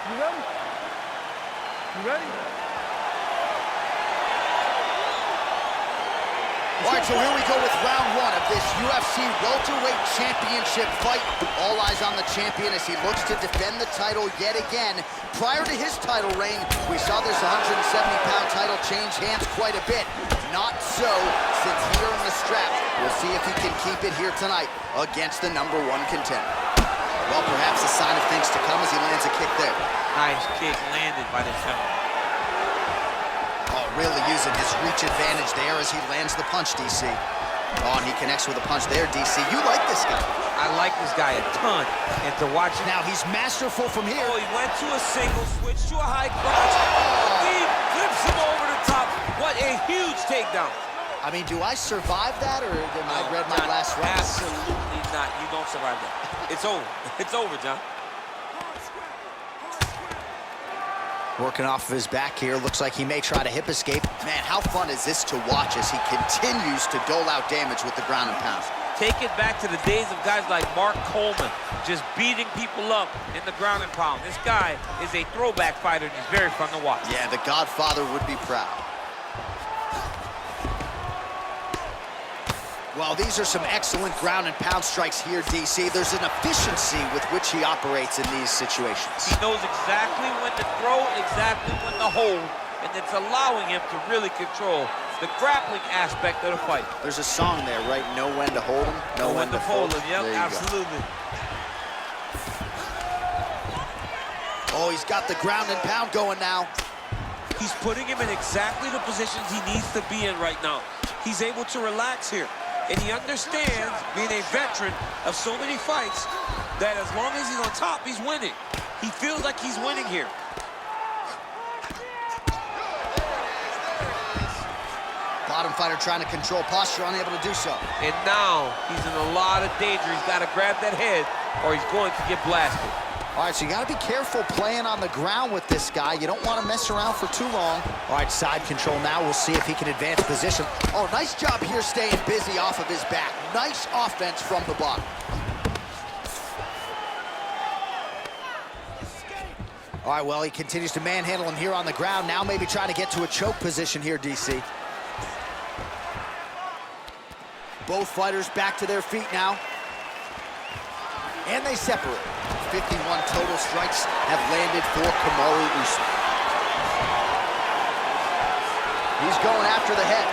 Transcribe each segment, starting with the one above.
You ready? You ready? All right, so here we go with round one of this UFC welterweight championship fight. All eyes on the champion as he looks to defend the title yet again. Prior to his title reign, we saw this 170-pound title change hands quite a bit. Not so since he earned the strap. We'll see if he can keep it here tonight against the #1 contender. Well, perhaps a sign of things to come as he lands a kick there. Nice kick landed by the gentleman. Oh, really using his reach advantage there as he lands the punch, DC. Oh, and he connects with a punch there, DC. You like this guy. I like this guy a ton. And to watch him. Now he's masterful from here. Oh, he went to a single, switched to a high crotch. He flips him over the top. What a huge takedown. I mean, do I survive that, or am I read my last round? Absolutely not. You don't survive that. It's over. It's over, John. Working off of his back here. Looks like he may try to hip escape. Man, how fun is this to watch as he continues to dole out damage with the ground and pound. Take it back to the days of guys like Mark Coleman, just beating people up in the ground and pound. This guy is a throwback fighter, and he's very fun to watch. Yeah, the Godfather would be proud. Well, these are some excellent ground and pound strikes here, DC. There's an efficiency with which he operates in these situations. He knows exactly when to throw, exactly when to hold, and it's allowing him to really control the grappling aspect of the fight. There's a song there, right? Know when to hold him, know when to fold him. Yep, absolutely. Oh, he's got the ground and pound going now. He's putting him in exactly the positions he needs to be in right now. He's able to relax here. And he understands, being a veteran of so many fights, that as long as he's on top, he's winning. He feels like he's winning here. Bottom fighter trying to control posture, unable to do so. And now he's in a lot of danger. He's got to grab that head or he's going to get blasted. All right, so you got to be careful playing on the ground with this guy. You don't want to mess around for too long. All right, side control now. We'll see if he can advance position. Oh, nice job here staying busy off of his back. Nice offense from the bottom. All right, well, he continues to manhandle him here on the ground. Now maybe trying to get to a choke position here, DC. Both fighters back to their feet now. And they separate. 51 total strikes have landed for Kamaru Usman. He's going after the head.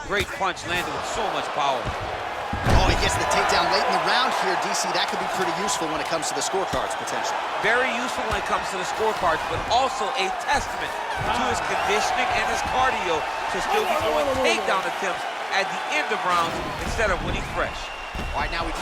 Great punch landed with so much power. Oh, he gets the takedown late in the round here, DC. That could be pretty useful when it comes to the scorecards, potentially. Very useful when it comes to the scorecards, but also a testament to his conditioning and his cardio to still be throwing takedown attempts at the end of rounds instead of when he's fresh. All right, now we...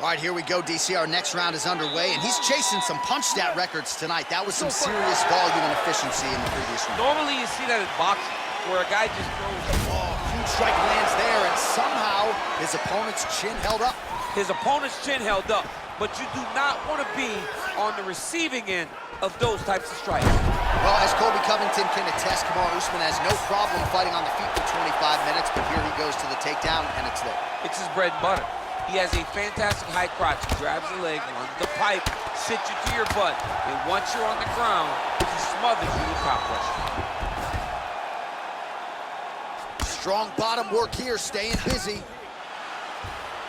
All right, here we go, DC. Our next round is underway, and he's chasing some punch stat records tonight. That was some serious volume and efficiency in the previous round. Normally, you see that in boxing, where a guy just throws... Oh, huge strike lands there, and somehow his opponent's chin held up. His opponent's chin held up, but you do not want to be on the receiving end of those types of strikes. Well, as Colby Covington can attest, Kamaru Usman has no problem fighting on the feet for 25 minutes, but here he goes to the takedown, and it's there. It's his bread and butter. He has a fantastic high crotch. He grabs the leg, runs the pipe, sits you to your butt, and once you're on the ground, he smothers you with top pressure. Strong bottom work here, staying busy.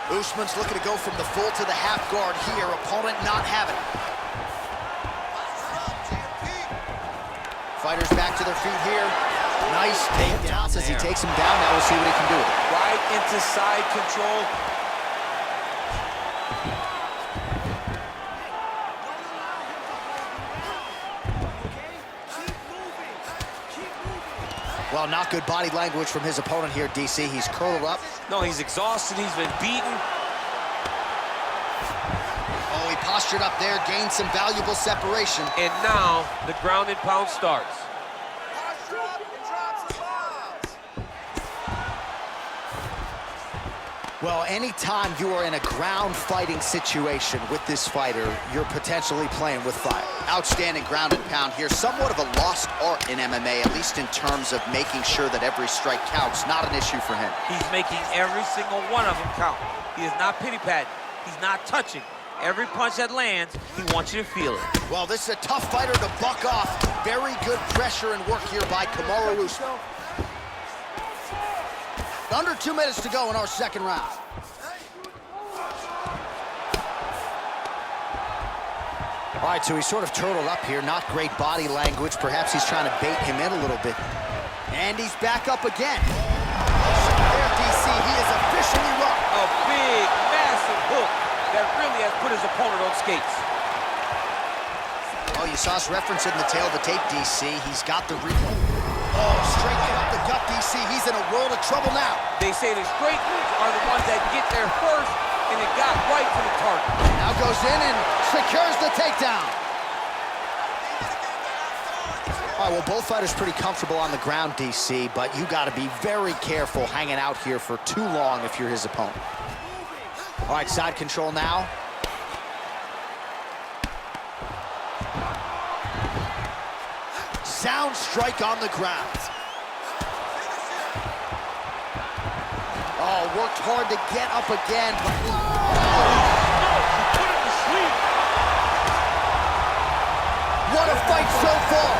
Usman's looking to go from the full to the half guard here. Opponent not having it. Fighters back to their feet here. Nice takedown as he takes him down. Now we'll see what he can do with it. Right into side control. Well, not good body language from his opponent here, DC. He's curled up. No, he's exhausted. He's been beaten. Oh, he postured up there, gained some valuable separation. And now the ground and pound starts. Well, anytime you are in a ground fighting situation with this fighter, you're potentially playing with fire. Outstanding ground and pound here. Somewhat of a lost art in MMA, at least in terms of making sure that every strike counts. Not an issue for him. He's making every single one of them count. He is not pity-patting. He's not touching. Every punch that lands, he wants you to feel it. Well, this is a tough fighter to buck off. Very good pressure and work here by Kamaru Usman. Under 2 minutes to go in our second round. All right, so he's sort of turtled up here. Not great body language. Perhaps he's trying to bait him in a little bit. And he's back up again. There, DC, he is officially rocked. A big, massive hook that really has put his opponent on skates. Oh, you saw us referencing the tail of the tape, DC. He's got the replay. Oh, straight up the gut, DC. He's in a world of trouble now. They say the straight ones are the ones that get there first, and it got right to the target. Now goes in and secures the takedown. All right, well, both fighters pretty comfortable on the ground, DC, but you got to be very careful hanging out here for too long if you're his opponent. All right, side control now. Sound strike on the ground. Oh, worked hard to get up again. Put him to sleep. What a fight so far.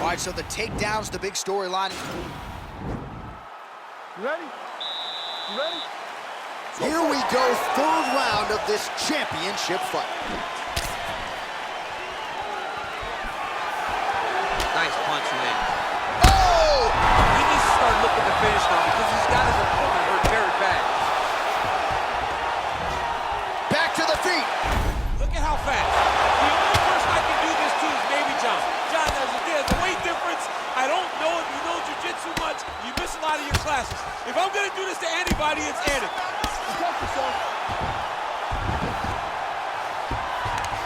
All right, so the takedown's the big storyline. You ready? You ready? Here we go, third round of this championship fight. Nice punch in. Oh! He needs to start looking to finish now because he's got his opponent hurt very bad. Back to the feet. Look at how fast. The only person I can do this to is maybe John. John, there's a weight difference. I don't know if you know jiu-jitsu much. You miss a lot of your classes. If I'm going to do this to anybody, it's Andy.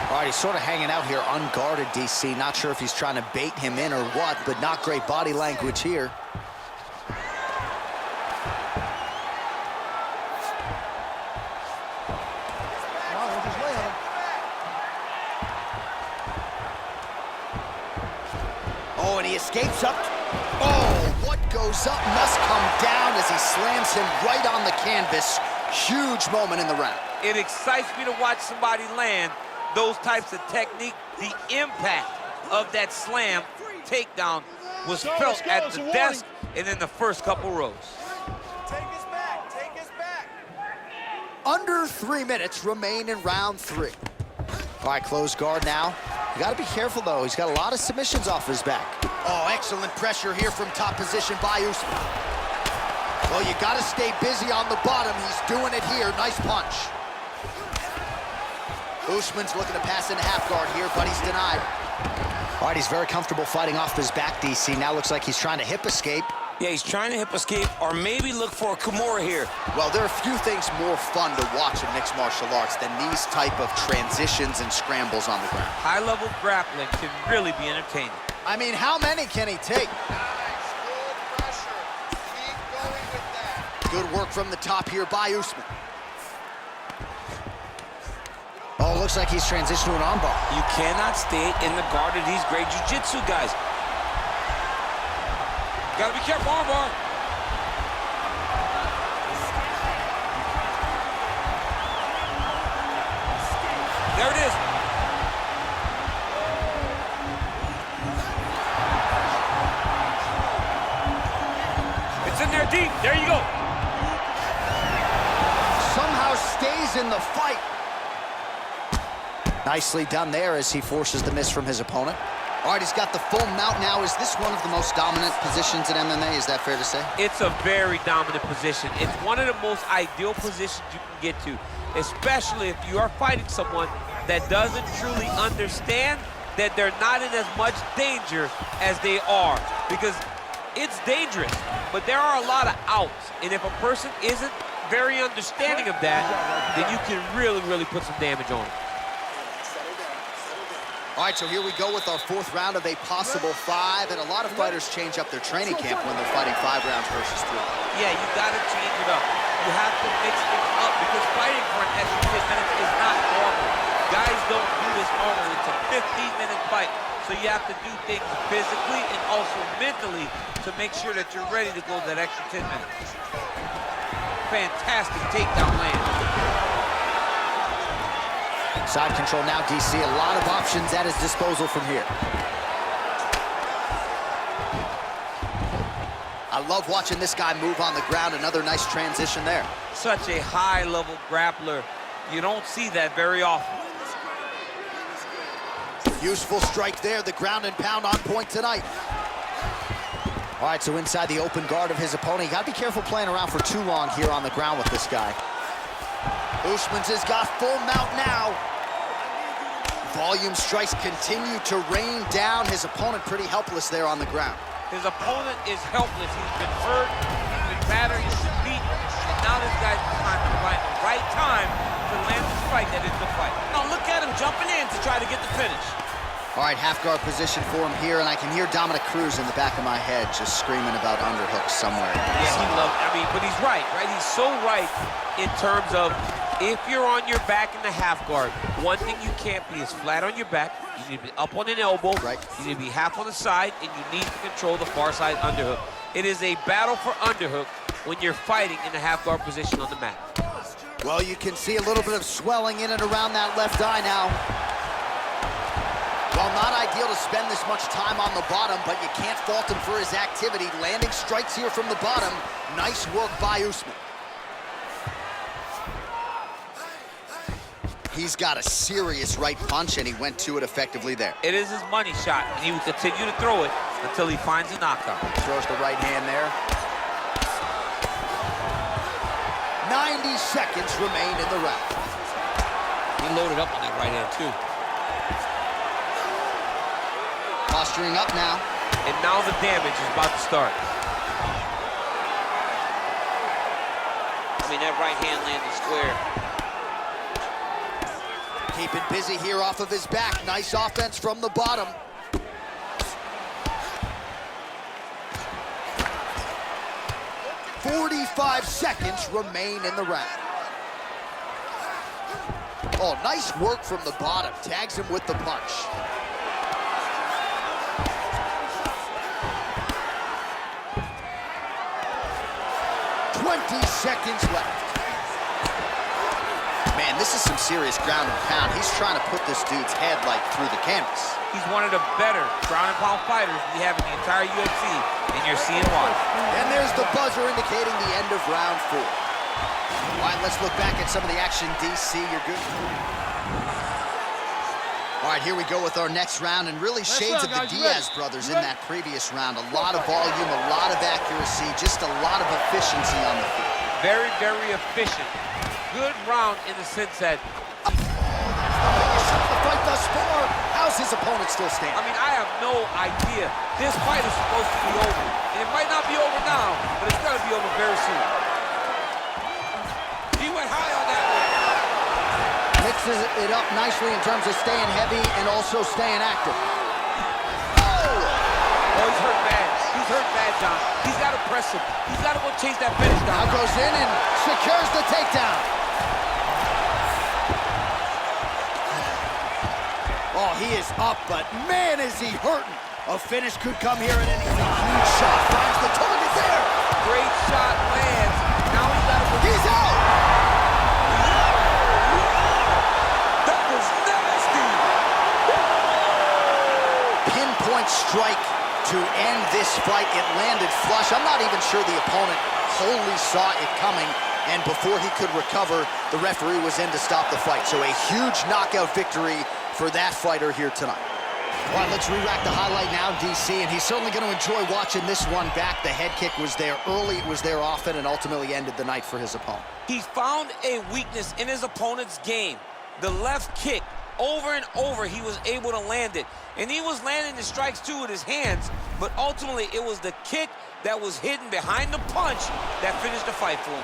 All right, he's sort of hanging out here unguarded, DC. Not sure if he's trying to bait him in or what, but not great body language here. Oh, and he escapes up. Oh, what goes up must come down as he slams him right on the canvas. Huge moment in the round. It excites me to watch somebody land those types of technique. The impact of that slam takedown was felt at the desk and in the first couple rows. Take us back. Take us back. Under 3 minutes remain in round 3. All right, close guard now. You got to be careful, though. He's got a lot of submissions off his back. Oh, excellent pressure here from top position by Usman. Well, you got to stay busy on the bottom. He's doing it here. Nice punch. Usman's looking to pass into half guard here, but he's denied. All right, he's very comfortable fighting off his back, DC. Now looks like he's trying to hip escape. Yeah, he's trying to hip escape or maybe look for a Kimura here. Well, there are few things more fun to watch in mixed martial arts than these type of transitions and scrambles on the ground. High-level grappling can really be entertaining. I mean, how many can he take? Nice. Good pressure. Keep going with that. Good work from the top here by Usman. Oh, looks like he's transitioned to an armbar. You cannot stay in the guard of these great jiu-jitsu guys. Gotta be careful, armbar. There it is. It's in there deep. There you go. Somehow stays in the fight. Nicely done there as he forces the miss from his opponent. All right, he's got the full mount now. Is this one of the most dominant positions in MMA? Is that fair to say? It's a very dominant position. It's one of the most ideal positions you can get to, especially if you are fighting someone that doesn't truly understand that they're not in as much danger as they are. Because it's dangerous, but there are a lot of outs. And if a person isn't very understanding of that, then you can really, really put some damage on them. All right, so here we go with our fourth round of a possible 5, and a lot of fighters change up their training camp when they're fighting 5 rounds versus 3. Yeah, you got to change it up. You have to mix things up because fighting for an extra 10 minutes is not normal. Guys don't do this normally. It's a 15-minute fight, so you have to do things physically and also mentally to make sure that you're ready to go that extra 10 minutes. Fantastic takedown land. Side control now, DC. A lot of options at his disposal from here. I love watching this guy move on the ground. Another nice transition there. Such a high-level grappler. You don't see that very often. Useful strike there. The ground and pound on point tonight. All right, so inside the open guard of his opponent. You got to be careful playing around for too long here on the ground with this guy. Usman's has got full mount now. Volume strikes continue to rain down. His opponent pretty helpless there on the ground. His opponent is helpless. He's been hurt, he's been battered, he's been beaten, and now this guy's trying to find the right time to land this fight that is the fight. Now look at him jumping in to try to get the finish. All right, half guard position for him here, and I can hear Dominic Cruz in the back of my head just screaming about underhooks somewhere. Yeah, he loves, but he's right? He's so right in terms of if you're on your back in the half guard, one thing you can't be is flat on your back. You need to be up on an elbow. Right. You need to be half on the side, and you need to control the far side underhook. It is a battle for underhook when you're fighting in the half guard position on the mat. Well, you can see a little bit of swelling in and around that left eye now. Well, not ideal to spend this much time on the bottom, but you can't fault him for his activity. Landing strikes here from the bottom. Nice work by Usman. He's got a serious right punch, and he went to it effectively there. It is his money shot, and he will continue to throw it until he finds a knockout. Throws the right hand there. 90 seconds remain in the round. He loaded up on that right hand, too. Posturing up now. And now the damage is about to start. That right hand landed square. Keeping busy here off of his back. Nice offense from the bottom. "45 seconds remain in the round. Oh, nice work from the bottom. Tags him with the punch. Seconds left. Man, this is some serious ground and pound. He's trying to put this dude's head like through the canvas. He's one of the better ground and pound fighters we have in the entire UFC, and you're seeing why. And there's the buzzer indicating the end of round 4. All right, let's look back at some of the action. DC, you're good. All right, here we go with our next round, and really shades of the Diaz brothers in that previous round. A lot of volume, a lot of accuracy, just a lot of efficiency on the field. Very, very efficient. Good round in the sense that... The fight thus far. How's his opponent still standing? I have no idea. This fight is supposed to be over. And it might not be over now, but it's going to be over very soon. He went high on that one. Mixes it up nicely in terms of staying heavy and also staying active. Oh, he's hurt bad. He's hurt bad, John. He's got to press him. He's got to go chase that finish down. Now goes in and secures the takedown. Oh, he is up, but man, is he hurting. A finish could come here at any time. Huge shot finds the target there. Great shot lands. Now he's got to... He's out! That was nasty! Pinpoint strike to end this fight. It landed flush. I'm not even sure the opponent wholly saw it coming, and before he could recover, the referee was in to stop the fight. So a huge knockout victory for that fighter here tonight. All right, let's re-rack the highlight now, DC, and he's certainly going to enjoy watching this one back. The head kick was there early, it was there often, and ultimately ended the night for his opponent. He found a weakness in his opponent's game. The left kick, over and over, he was able to land it. And he was landing the strikes, too, with his hands, but ultimately it was the kick that was hidden behind the punch that finished the fight for him.